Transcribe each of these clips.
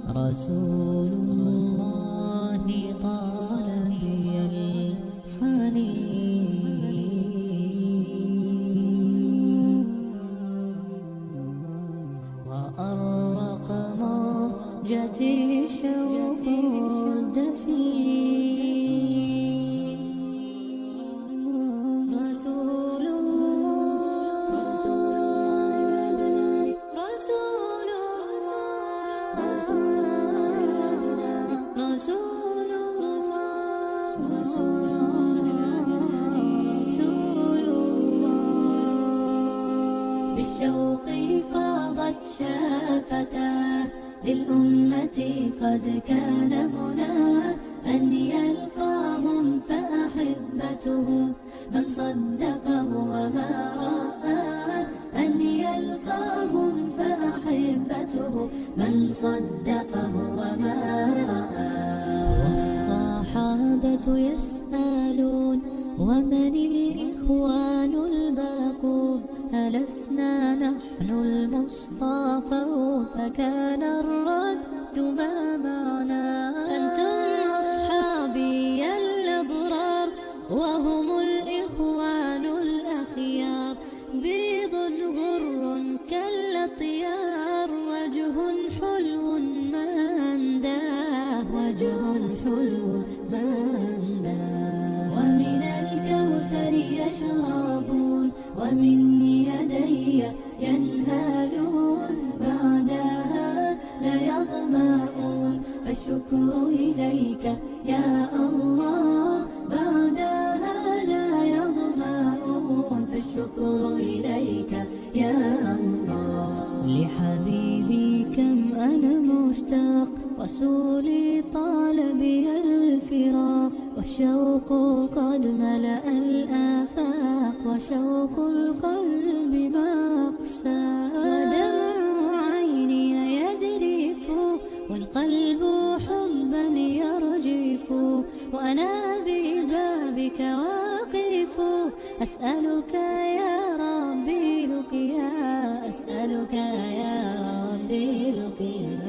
رسول الله طال بي الحنين وأرق موجتي شوق الدفين رسول بالشوق فاضت شافتاه للأمة قد كان مناه أن يلقاهم فأحبته من صدقه وما رآه أن يلقاهم فأحبته من صدقه وما رآه والصحابة يسألون ومن الإخوان الباقون ألسنا نحن المصطفى فكان الرد ما معنا أنتم أصحابي الأبرار وهم الإخوان الأخيار بيض غر كالأطيار وجه حلو ما أنداه وجه حلو ما أنداه ومن الكوثر يشربون ومن يدي ينهالون بعدها لا يظمأون فالشكر إليك يا الله بعدها لا يظمأون فالشكر إليك يا الله لحبيبي كم أنا مشتاق رسولي طال بي الفراق والشوق قد ملأ الآفاق وشوق القلب ما أقسى ودمع عيني يذرف والقلب حبا يرجف وأنا ببابك واقف أسألك يا ربي لقيا أسألك يا ربي لقيا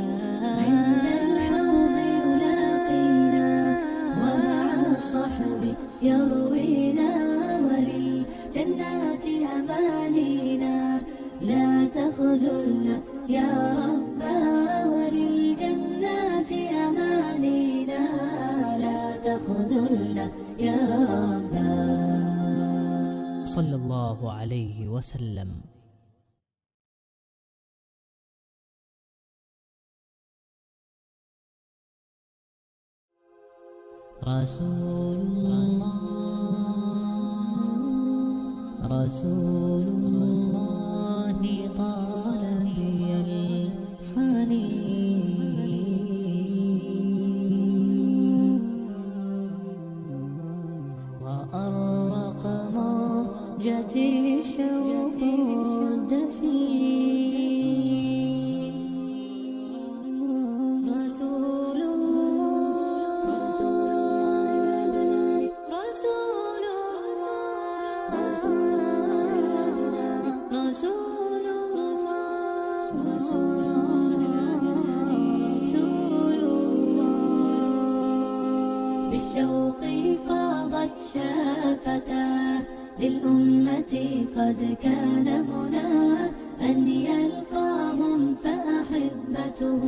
عند الحوض يلاقينا ومع الصحب يروينا وللجنات أمانينا لا تخذلنا يا ربا وللجنات أمانينا لا تخذلنا يا ربا صلى الله عليه وسلم. رسول الله طال بي الحنين وأرق موجتي شوق الدفين رسول بالشوق فاضت شافتاه للأمة قد كان مناه أن يلقاهم فأحبته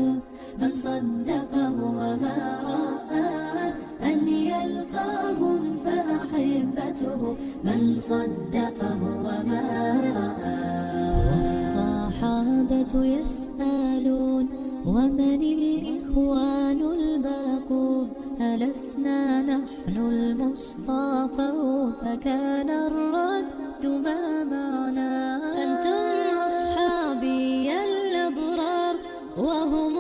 من صدقه وما رآه أن يلقاهم فأحبته من صدقه وما رآه والصحابة يسألون ومن الإخوان الباقون ألسنا نحن المصطفى فكان الرد ما معنا أنتم أصحابي الأبرار وهم